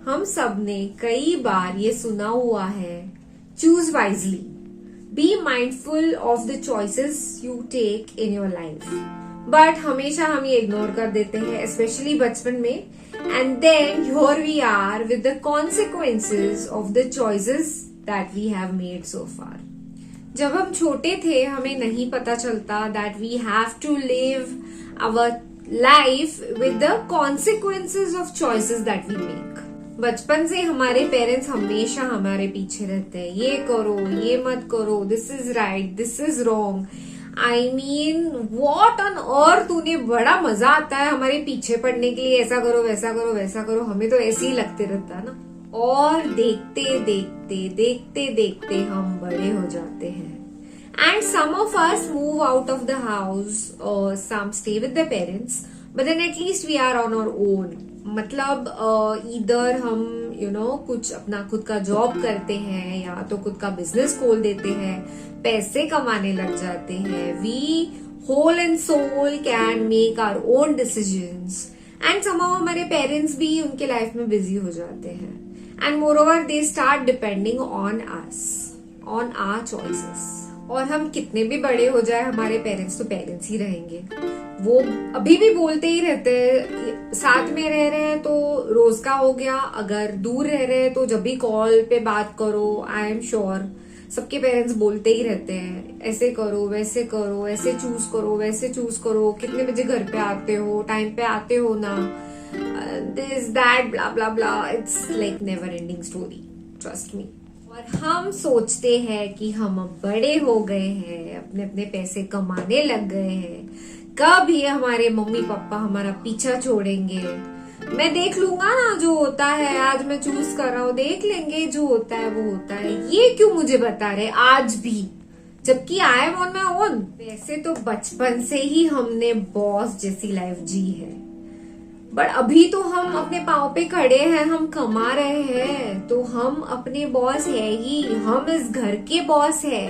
हम सब ने कई बार ये सुना हुआ है, choose wisely, be mindful of the choices you take in your life. But हमेशा हम ये इग्नोर कर देते हैं, स्पेशली बचपन में। And then here we are with the consequences of the choices that we have made so far. जब हम छोटे थे हमें नहीं पता चलता that we have to live our life with the consequences of choices that we make. बचपन से हमारे पेरेंट्स हमेशा हमारे पीछे रहते हैं, ये करो, ये मत करो, this is right, this is wrong. I mean what on earth, तूने बड़ा मजा आता है हमारे पीछे पड़ने के लिए, ऐसा करो, वैसा करो, वैसा करो। हमें तो ऐसे ही लगते रहता है ना। और देखते देखते देखते देखते हम बड़े हो जाते हैं। And some of us move out of the house, or some stay with their parents, but then at least we are on our own. मतलब इधर हम कुछ अपना खुद का जॉब करते हैं या तो खुद का बिजनेस खोल देते हैं, पैसे कमाने लग जाते हैं। We whole and soul can make our own decisions. And somehow हमारे पेरेंट्स भी उनके लाइफ में बिजी हो जाते हैं। And moreover they start depending on us, on our choices. और हम कितने भी बड़े हो जाए हमारे पेरेंट्स तो पेरेंट्स ही रहेंगे। वो अभी भी बोलते ही रहते हैं, साथ में रह रहे हैं तो रोज का हो गया, अगर दूर रह रहे हैं तो जब भी कॉल पे बात करो। आई एम श्योर सबके पेरेंट्स बोलते ही रहते हैं, ऐसे करो, वैसे करो, ऐसे चूज करो, वैसे चूज करो, कितने बजे घर पे आते हो, टाइम पे आते हो ना, this that blah blah blah. It's like never ending story, trust me. और हम सोचते हैं कि हम अब बड़े हो गए हैं, अपने अपने पैसे कमाने लग गए हैं, कब ये हमारे मम्मी पापा हमारा पीछा छोड़ेंगे। मैं देख लूंगा ना जो होता है, आज मैं चूज कर रहा हूँ, देख लेंगे, जो होता है वो होता है। ये क्यों मुझे बता रहे आज भी, जबकि I am on my own. वैसे तो बचपन से ही हमने बॉस जैसी लाइफ जी है, बट अभी तो हम अपने पाँव पे खड़े हैं, हम कमा रहे हैं, तो हम अपने बॉस है ही, हम इस घर के बॉस है।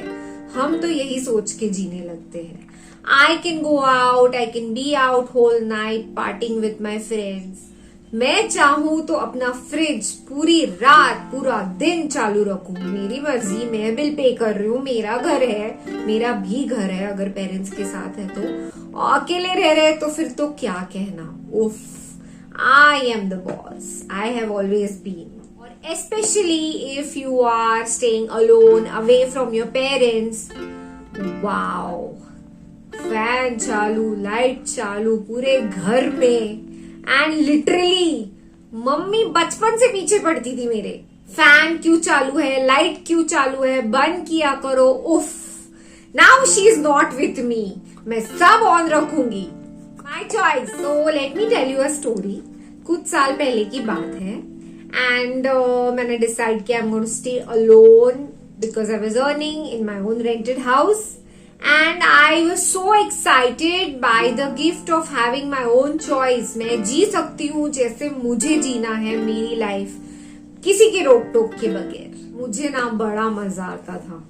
हम तो यही सोच के जीने लगते हैं, I can go out, I can be out whole night partying with my friends. मैं चाहूं तो अपना फ्रिज पूरी रात पूरा दिन चालू रखूं, मेरी मर्जी, मैं बिल पे कर रही हूँ, मेरा घर है, मेरा भी घर है। अगर पेरेंट्स के साथ है तो, अकेले रह रहे तो फिर तो क्या कहना, उफ, I am the boss. I have always been. Or especially if you are staying alone, away from your parents. Wow. Fan चालू, लाइट चालू पूरे घर में। एंड लिटरली मम्मी बचपन से पीछे पड़ती थी मेरे, फैन क्यों चालू है, लाइट क्यों चालू है, बंद किया करो। उफ, now she is not with me, मैं सब ऑन रखूंगी। My choice. So let me tell you a story. कुछ साल पहले की बात है एंड मैंने डिसाइड किया I'm going to stay alone because I was earning in my own rented house and I was so excited by the gift of having my own choice. मैं जी सकती हूँ जैसे मुझे जीना है मेरी लाइफ, किसी के रोक टोक के बगैर। मुझे ना बड़ा मजा आता था,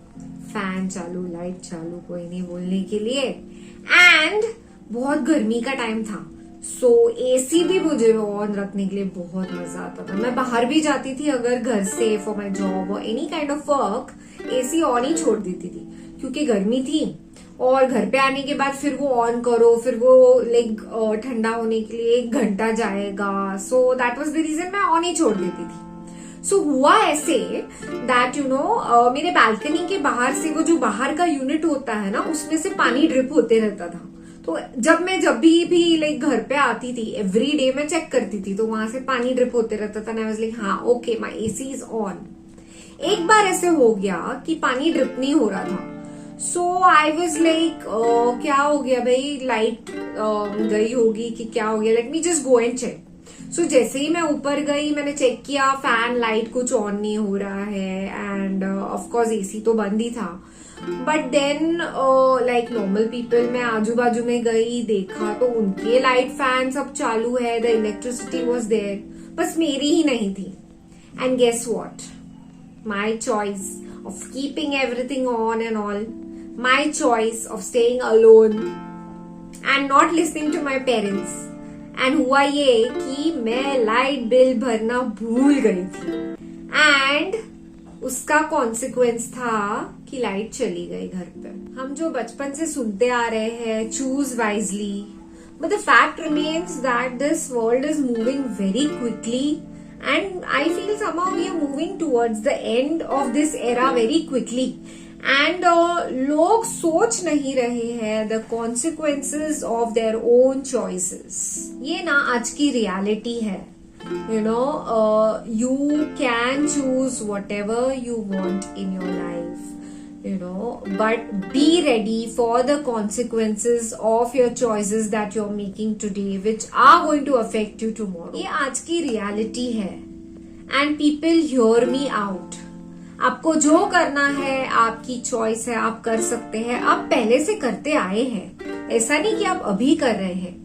फैन चालू, लाइट चालू, कोई नहीं बोलने के लिए। एंड बहुत गर्मी का टाइम था, सो एसी भी मुझे ऑन रखने के लिए बहुत मजा आता था। मैं बाहर भी जाती थी अगर घर से फॉर माई जॉब और any kind of work, AC on ही छोड़ देती थी क्योंकि गर्मी थी। और घर पे आने के बाद फिर वो ऑन करो, फिर वो लाइक ठंडा होने के लिए 1 घंटा जाएगा, so that was the reason मैं ऑन ही छोड़ देती थी। सो हुआ ऐसे दैट मेरे बालकनी के बाहर से, वो जो बाहर का यूनिट होता है ना, उसमें से पानी ड्रिप होते रहता था। तो जब भी लाइक घर पे आती थी, एवरी डे मैं चेक करती थी, तो वहां से पानी ड्रिप होते रहता था। आई वाज लाइक, हाँ okay, my AC is on. एक बार ऐसे हो गया कि पानी ड्रिप नहीं हो रहा था, सो आई वाज लाइक क्या हो गया भाई, लाइट गई होगी कि क्या हो गया, let me just go and check. So जैसे ही मैं ऊपर गई, मैंने चेक किया, फैन लाइट कुछ ऑन नहीं हो रहा है एंड ऑफ कोर्स एसी तो बंद ही था। But then like normal people, मैं आजू बाजू में गई, देखा तो उनके लाइट फैन सब चालू है, द इलेक्ट्रिसिटी वॉज देयर, बस मेरी ही नहीं थी। And guess what, my choice of keeping everything on and all, my choice of staying alone and not listening to my parents and हुआ ये कि मैं लाइट बिल भरना भूल गई थी एंड उसका कॉन्सिक्वेंस था कि लाइट चली गई घर पे। हम जो बचपन से सुनते आ रहे हैं, choose wisely, but the fact remains that this world is moving very quickly and I feel somehow we are moving towards the end of this era very quickly and लोग सोच नहीं रहे हैं the consequences of their own choices. ये ना आज की reality है। You know, you can choose whatever you want in your life, you know, but be ready for the consequences of your choices that you're making today, which are going to affect you tomorrow. ये आज की reality है and people hear me out. आपको जो करना है, आपकी choice है, आप कर सकते हैं, आप पहले से करते आए हैं, ऐसा नहीं कि आप अभी कर रहे हैं,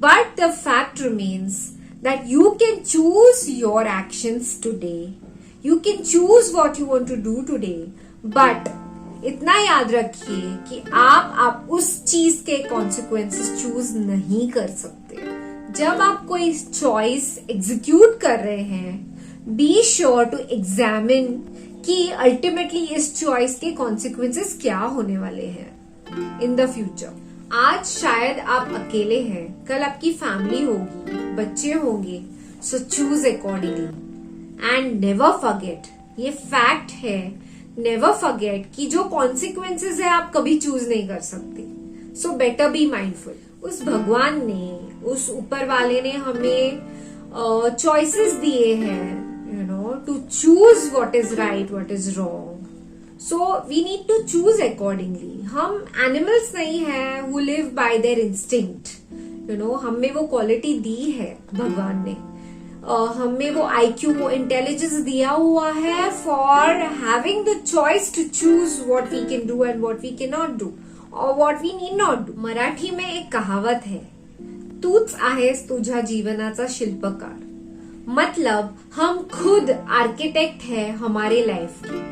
but the fact remains that you can choose your actions today. You can choose what you want to do today. But इतना याद रखिए कि आप उस चीज के consequences choose नहीं कर सकते। जब आप कोई choice execute कर रहे हैं, be sure to examine कि ultimately इस choice के consequences क्या होने वाले हैं in the future. आज शायद आप अकेले हैं, कल आपकी फैमिली होगी, बच्चे होंगे, so choose accordingly and never forget, ये फैक्ट है, नेवर फॉरगेट कि जो कॉन्सिक्वेंसेस है आप कभी चूज नहीं कर सकते। So better be mindful. उस भगवान ने, उस ऊपर वाले ने हमें चॉइसेस दिए हैं, you know, to choose what is right, what is wrong. So we need to choose accordingly. हम animals नहीं हैं who live by their instinct. You know, हमें वो quality दी है भगवान ने, हमें वो IQ, वो intelligence दिया हुआ है for having the choice to choose what we can do and what we cannot do or what we need not do. Marathi में एक कहावत है, तूच आहेस तुझ्या जीवनाचा शिल्पकार। मतलब हम खुद आर्किटेक्ट है हमारे लाइफ की।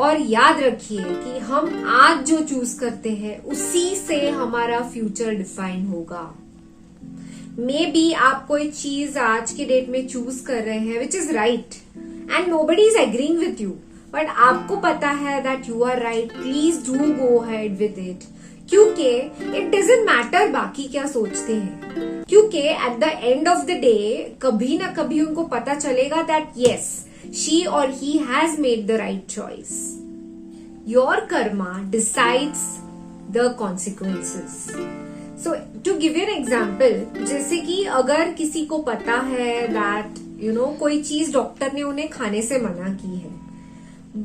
और याद रखिए कि हम आज जो चूज करते हैं उसी से हमारा फ्यूचर डिफाइन होगा। मे बी आप कोई चीज आज के डेट में चूज कर रहे हैं which is right and nobody is agreeing with you, but आपको पता है that you are right, please do go ahead with it, क्योंकि इट डजंट मैटर बाकी क्या सोचते हैं, क्योंकि at the end of the day कभी ना कभी उनको पता चलेगा that yes, she or he has made the right choice. Your karma decides the consequences. So to give you an example, जैसे कि अगर किसी को पता है that you know कोई चीज डॉक्टर ने उन्हें खाने से मना की है,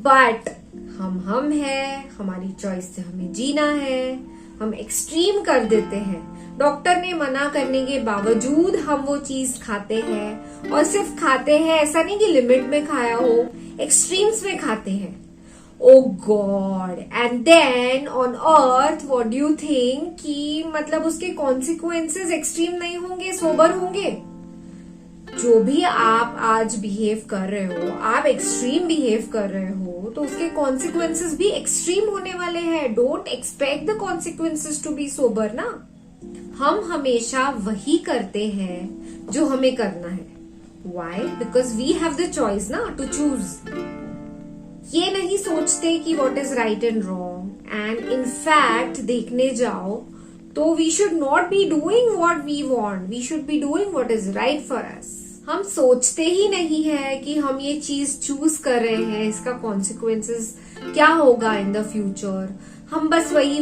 but हम हैं, हमारी चॉइस से हमें जीना है, हम एक्सट्रीम कर देते हैं, डॉक्टर ने मना करने के बावजूद हम वो चीज खाते हैं, और सिर्फ खाते हैं ऐसा नहीं कि लिमिट में खाया हो, एक्सट्रीम्स में खाते हैं। Oh God, and then on earth what do you think कि मतलब उसके कॉन्सिक्वेंसेस एक्सट्रीम नहीं होंगे, सोबर होंगे? जो भी आप आज बिहेव कर रहे हो, आप एक्सट्रीम बिहेव कर रहे हो, तो उसके कॉन्सिक्वेंसेस भी एक्सट्रीम होने वाले हैं। Don't expect the consequences to be sober ना। हम हमेशा वही करते हैं जो हमें करना है। Why? Because we have the choice ना to choose. ये नहीं सोचते कि what is right and wrong, and in fact देखने जाओ तो we should not be doing what we want. We should be doing what is right for us. हम सोचते ही नहीं है कि हम ये चीज चूज कर रहे हैं, इसका कॉन्सिक्वेंसेस क्या होगा इन द फ्यूचर। हम बस वही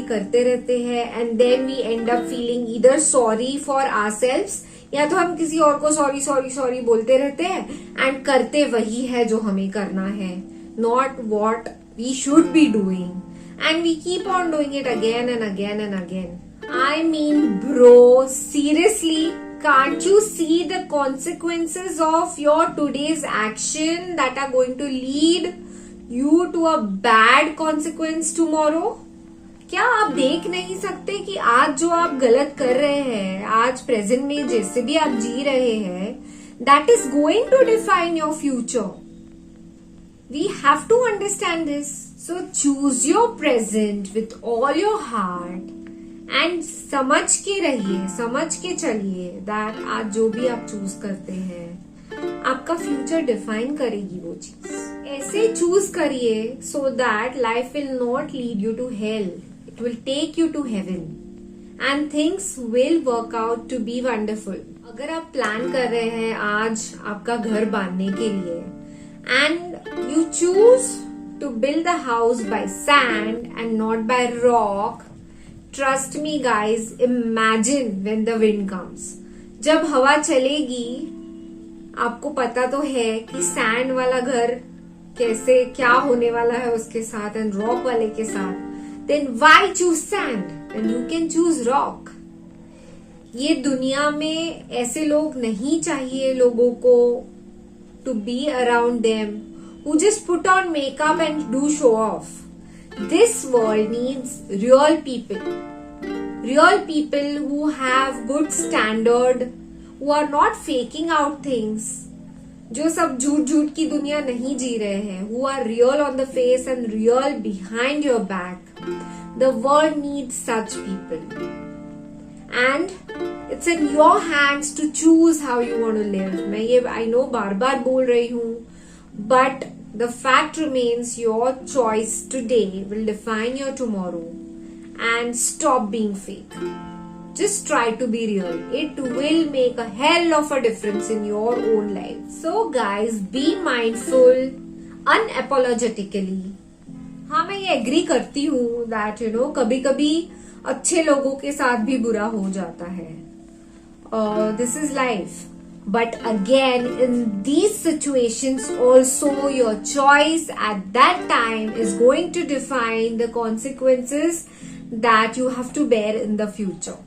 करते रहते हैं and then we end up feeling either sorry for ourselves, या तो हम किसी और को सॉरी बोलते रहते हैं एंड करते वही है जो हमें करना है, not what we should be doing, and we keep on doing it again and again and again. I mean bro, seriously, can't you see the consequences of your today's action that are going to lead you to a bad consequence tomorrow? क्या आप देख नहीं सकते कि आज जो आप गलत कर रहे हैं, आज प्रेजेंट में जैसे भी आप जी रहे हैं, that is going to define your future. We have to understand this. So choose your present with all your heart and समझ के रहिए, समझ के चलिए दैट आज जो भी आप चूज करते हैं आपका फ्यूचर डिफाइन करेगी वो चीज। ऐसे चूज करिए so that life will not lead you to hell, it will take you to heaven and things will work out to be wonderful. अगर आप प्लान कर रहे हैं आज आपका घर बांधने के लिए and you choose to build the house by sand and not by rock, trust me guys, imagine when the wind comes. जब हवा चलेगी आपको पता तो है कि सैंड वाला घर कैसे क्या होने वाला है उसके साथ एंड रॉक वाले के साथ। Then why choose sand and you can choose rock. ये दुनिया में ऐसे लोग नहीं चाहिए लोगों को to be around them who just put on makeup and do show off. This world needs real people who have good standard, who are not faking out things, जो सब झूठ झूठ की दुनिया नहीं जी रहे हैं, who are real on the face and real behind your back. The world needs such people. And it's in your hands to choose how you want to live. मैं ये I know बार बार बोल रही हूँ, but the fact remains your choice today will define your tomorrow. And stop being fake. Just try to be real. It will make a hell of a difference in your own life. So guys, be mindful unapologetically. हाँ, मैं ये agree करती हूँ that कभी कभी अच्छे लोगों के साथ भी बुरा हो जाता है. This is life. But again, in these situations also your choice at that time is going to define the consequences that you have to bear in the future.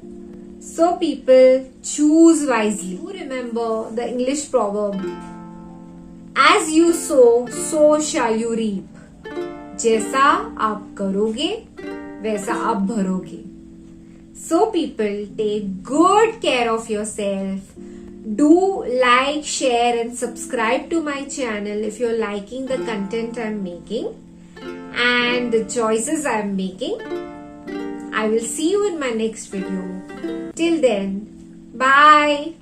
So people, choose wisely. You remember the English proverb, as you sow, so shall you reap. जैसा आप करोगे वैसा आप भरोगे. So people, take good care of yourself. Do like, share and subscribe to my channel if you're liking the content I'm making and the choices I'm making. I will see you in my next video. Till then, bye.